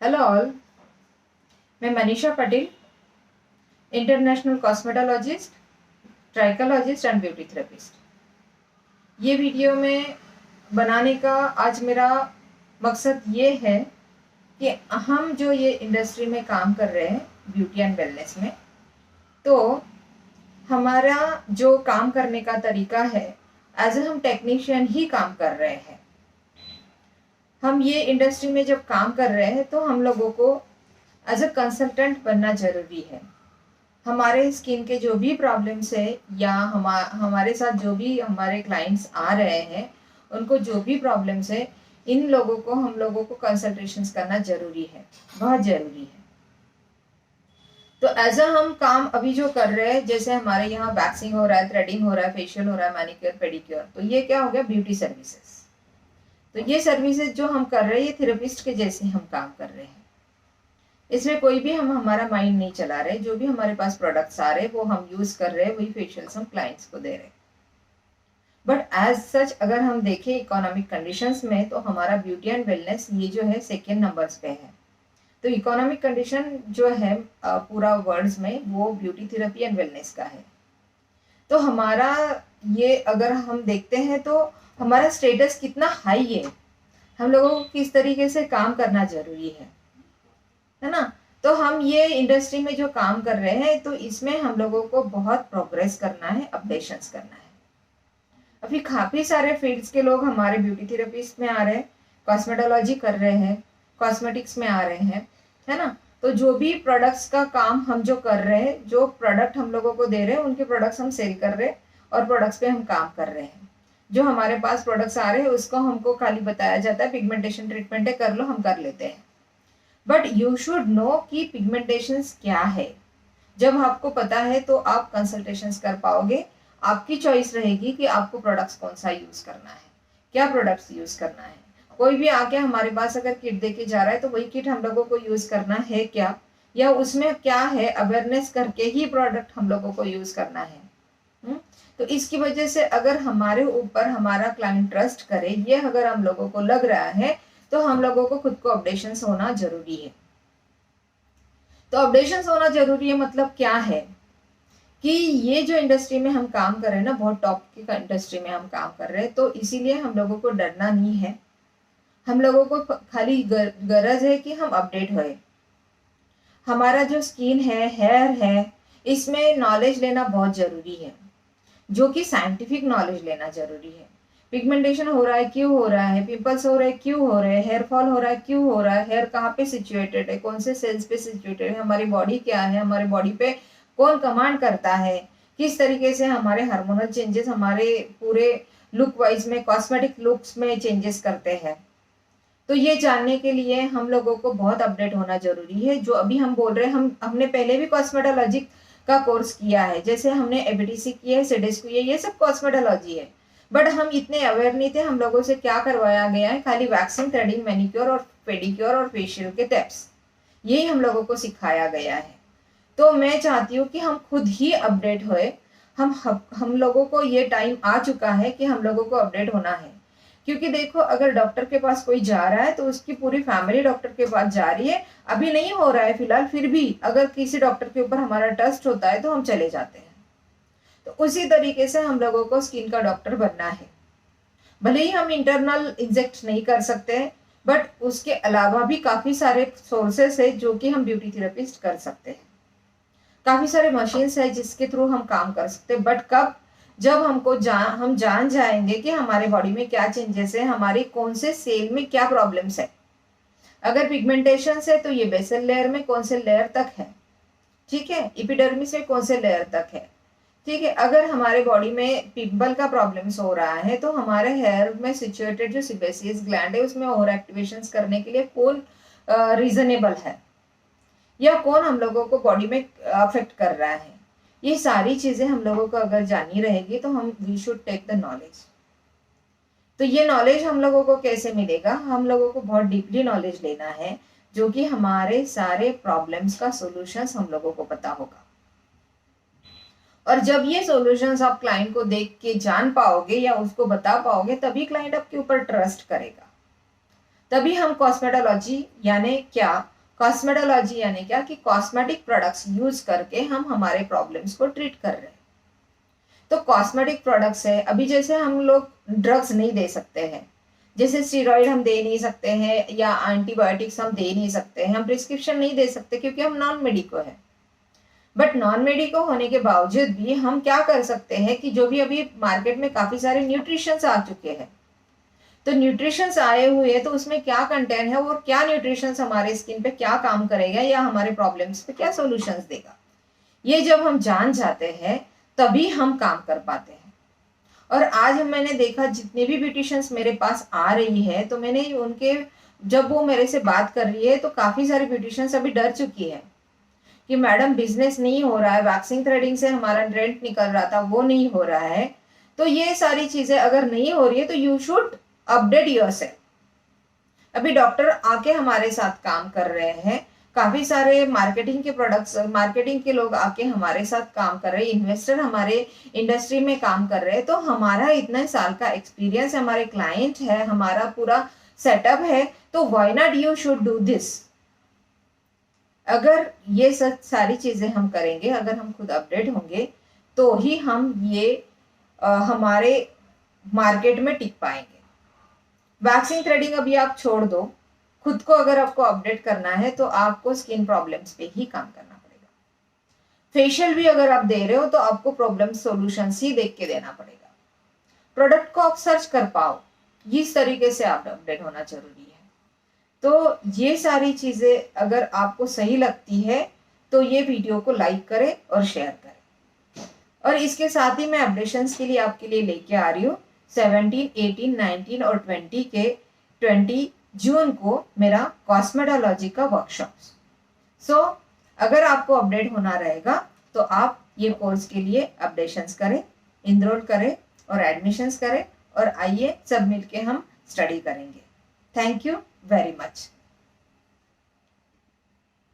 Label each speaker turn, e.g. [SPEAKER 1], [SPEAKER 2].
[SPEAKER 1] Hello all, मैं Manisha Patel, international cosmetologist, trichologist and beauty therapist. ये video में बनाने का आज मेरा मकसद ये है कि हम जो ये इंडस्ट्री में काम कर रहे हैं ब्यूटी एंड वेलनेस में, तो हमारा जो काम करने का तरीका है एज हम टेक्नीशियन ही काम कर रहे हैं। हम ये इंडस्ट्री में जब काम कर रहे हैं तो हम लोगों को एज अ कंसल्टेंट बनना ज़रूरी है। हमारे स्किन के जो भी प्रॉब्लम्स है या हमारे साथ जो भी हमारे क्लाइंट्स आ रहे हैं उनको जो भी प्रॉब्लम्स है, इन लोगों को हम लोगों को कंसल्टेशंस करना ज़रूरी है, बहुत ज़रूरी है। तो एज अ हम काम अभी जो कर रहे हैं, जैसे हमारे यहाँ वैक्सिंग हो रहा है, थ्रेडिंग हो रहा है, फेशियल हो रहा है, मैनिक्योर पेडिक्योर, तो ये क्या हो गया, ब्यूटी सर्विसेज। तो ये सर्विसेज जो हम कर रहे हैं ये थेरेपिस्ट के जैसे हम काम कर रहे हैं। इसमें कोई भी हम हमारा माइंड नहीं चला रहे, जो भी हमारे पास प्रोडक्ट्स आ रहे वो हम यूज कर रहे हैं, वही फेशियल्स हम क्लाइंट्स को दे रहे हैं। बट एज सच अगर हम देखें इकोनॉमिक कंडीशंस में, तो हमारा ब्यूटी एंड वेलनेस ये जो है सेकेंड नंबर्स पे है। तो इकोनॉमिक कंडीशन जो है पूरा वर्ल्ड में, वो ब्यूटी थेरेपी एंड वेलनेस का है। तो हमारा ये अगर हम देखते हैं तो हमारा स्टेटस कितना हाई है, हम लोगों को किस तरीके से काम करना जरूरी है ना। तो हम ये इंडस्ट्री में जो काम कर रहे हैं, तो इसमें हम लोगों को बहुत प्रोग्रेस करना है, अपडेशंस करना है। अभी काफी सारे फील्ड्स के लोग हमारे ब्यूटी थेरेपिस्ट में आ रहे हैं, कॉस्मेटोलॉजी कर रहे हैं, कॉस्मेटिक्स में आ रहे हैं, है ना। तो जो भी प्रोडक्ट्स का काम हम जो कर रहे हैं, जो प्रोडक्ट हम लोगों को दे रहे हैं, उनके प्रोडक्ट्स हम सेल कर रहे हैं और प्रोडक्ट्स पे हम काम कर रहे हैं। जो हमारे पास प्रोडक्ट्स आ रहे हैं उसको हमको खाली बताया जाता है पिगमेंटेशन ट्रीटमेंट है, कर लो, हम कर लेते हैं। बट यू शुड नो कि पिगमेंटेशन क्या है। जब आपको पता है तो आप कंसल्टेशंस कर पाओगे। आपकी चॉइस रहेगी कि आपको प्रोडक्ट्स कौन सा यूज करना है, क्या प्रोडक्ट्स यूज करना है। कोई भी आके हमारे पास अगर किट देके जा रहा है तो वही किट हम लोगों को यूज करना है क्या, या उसमें क्या है, अवेयरनेस करके ही प्रोडक्ट हम लोगों को यूज करना है। तो इसकी वजह से अगर हमारे ऊपर हमारा क्लाइंट ट्रस्ट करे, ये अगर हम लोगों को लग रहा है, तो हम लोगों को खुद को अपडेशंस होना जरूरी है। तो अपडेशंस होना जरूरी है मतलब क्या है कि ये जो इंडस्ट्री में हम काम कर रहे हैं ना, बहुत टॉप की इंडस्ट्री में हम काम कर रहे हैं, तो इसीलिए हम लोगों को डरना नहीं है। हम लोगों को खाली गरज है कि हम अपडेट होए। हमारा जो स्किन है, हेयर है, इसमें नॉलेज लेना बहुत जरूरी है, जो कि साइंटिफिक नॉलेज लेना जरूरी है। पिगमेंटेशन हो रहा है, क्यों हो रहा है, पिंपल्स हो रहे हैं, क्यों हो रहे हैं, हेयर फॉल हो रहा है, क्यों हो रहा है, हेयर कहाँ पे सिचुएटेड है, कौन से सेल्स पे सिचुएटेड है, हमारी बॉडी क्या है, हमारे बॉडी पे कौन कमांड करता है, किस तरीके से हमारे हार्मोनल चेंजेस हमारे पूरे लुक वाइज में, कॉस्मेटिक लुक्स में चेंजेस करते हैं। तो ये जानने के लिए हम लोगों को बहुत अपडेट होना जरूरी है। जो अभी हम बोल रहे हैं, हमने पहले भी कॉस्मेटोलॉजी का कोर्स किया है, जैसे हमने एबीटीसी किया है, सिडेस्को किया है, ये सब कॉस्मेटोलॉजी है। बट हम इतने अवेयर नहीं थे। हम लोगों से क्या करवाया गया है, खाली वैक्सिंग, थ्रेडिंग, मैनिक्योर और पेडिक्योर और फेशियल के टिप्स, यही हम लोगों को सिखाया गया है। तो मैं चाहती हूँ कि हम खुद ही अपडेट होए। हम लोगों को ये टाइम आ चुका है कि हम लोगों को अपडेट होना है। क्योंकि देखो, अगर डॉक्टर के पास कोई जा रहा है तो उसकी पूरी फैमिली डॉक्टर के पास जा रही है। अभी नहीं हो रहा है फिलहाल, फिर भी अगर किसी डॉक्टर के ऊपर हमारा ट्रस्ट होता है तो हम चले जाते हैं। तो उसी तरीके से हम लोगों को स्किन का डॉक्टर बनना है। भले ही हम इंटरनल इंजेक्ट नहीं कर सकते, बट उसके अलावा भी काफी सारे सोर्सेस है जो कि हम ब्यूटी थेरेपिस्ट कर सकते हैं। काफी सारे मशीन्स है जिसके थ्रू हम काम कर सकते हैं। बट कब, जब हम जान जाएंगे कि हमारे बॉडी में क्या चेंजेस है, हमारे कौन से सेल में क्या प्रॉब्लम्स है। अगर पिगमेंटेशन है तो ये बेसल लेयर में कौन से लेयर तक है, ठीक है, एपिडर्मिस में कौन से लेयर तक है, ठीक है। अगर हमारे बॉडी में पिंपल का प्रॉब्लम्स हो रहा है तो हमारे हेयर में सिचुएटेड जो सिबेसियस ग्लैंड है उसमें ओवर एक्टिवेशंस करने के लिए कौन रीजनेबल है, या कौन हम लोगों को बॉडी में अफेक्ट कर रहा है। ये सारी चीजें हम लोगों को अगर जानी रहेगी तो we should take the knowledge. तो ये नॉलेज हम लोगों को कैसे मिलेगा, हम लोगों को बहुत डीपली नॉलेज लेना है, जो कि हमारे सारे प्रॉब्लम्स का सॉल्यूशंस हम लोगों को पता होगा। और जब ये सॉल्यूशंस आप क्लाइंट को देख के जान पाओगे या उसको बता पाओगे, तभी क्लाइंट आपके ऊपर ट्रस्ट करेगा। तभी हम कॉस्मेटोलॉजी यानी क्या, कॉस्मेटोलॉजी यानी क्या कि कॉस्मेटिक प्रोडक्ट्स यूज करके हम हमारे प्रॉब्लम्स को ट्रीट कर रहे हैं। तो कॉस्मेटिक प्रोडक्ट्स है, अभी जैसे हम लोग ड्रग्स नहीं दे सकते हैं, जैसे स्टीरॉइड हम दे नहीं सकते हैं या एंटीबायोटिक्स हम दे नहीं सकते हैं, हम प्रिस्क्रिप्शन नहीं दे सकते क्योंकि हम नॉन मेडिको है। बट नॉन मेडिको होने के बावजूद भी हम क्या कर सकते हैं कि जो भी अभी मार्केट में काफी सारे न्यूट्रिशंस आ चुके हैं, तो न्यूट्रिशंस आए हुए तो उसमें क्या कंटेंट है और क्या न्यूट्रिशंस हमारे स्किन पे क्या काम करेगा या हमारे प्रॉब्लम्स पे क्या सॉल्यूशंस देगा, ये जब हम जान जाते हैं तभी हम काम कर पाते हैं। और आज मैंने देखा जितने भी ब्यूटिशियंस मेरे पास आ रही है, तो मैंने उनके जब वो मेरे से बात कर रही है तो काफी सारी ब्यूटिशियंस अभी डर चुकी है कि मैडम बिजनेस नहीं हो रहा है, वैक्सिंग थ्रेडिंग से हमारा रेंट निकल रहा था वो नहीं हो रहा है। तो ये सारी चीजें अगर नहीं हो रही है तो यू शुड अपडेट योरसेल्फ। अभी डॉक्टर आके हमारे साथ काम कर रहे हैं, काफी सारे मार्केटिंग के प्रोडक्ट्स, मार्केटिंग के लोग आके हमारे साथ काम कर रहे हैं, इन्वेस्टर हमारे इंडस्ट्री में काम कर रहे हैं। तो हमारा इतने साल का एक्सपीरियंस है, हमारे क्लाइंट है, हमारा पूरा सेटअप है, तो why not you should do this. अगर ये सब सारी चीजें हम करेंगे, अगर हम खुद अपडेट होंगे तो ही हम ये हमारे मार्केट में टिक पाएंगे। वैक्सिंग थ्रेडिंग अभी आप छोड़ दो, खुद को अगर आपको अपडेट करना है तो आपको स्किन प्रॉब्लम्स पे ही काम करना पड़ेगा। फेशियल भी अगर आप दे रहे हो तो आपको प्रॉब्लम सॉल्यूशंस ही देख के देना पड़ेगा। प्रोडक्ट को आप सर्च कर पाओ, इस तरीके से आप अपडेट होना जरूरी है। तो ये सारी चीजें अगर आपको सही लगती है तो ये वीडियो को लाइक करें और शेयर करें। और इसके साथ ही मैं अपडेशंस के लिए आपके लिए लेके आ रही हूँ 17, 18, 19 और 20 जून को मेरा कॉस्मेटोलॉजी का वर्कशॉप। सो अगर आपको अपडेट होना रहेगा तो आप ये कोर्स के लिए अपडेशंस करें, इनरोल करें और एडमिशंस करें और आइए सब मिलके हम स्टडी करेंगे। Thank you very much.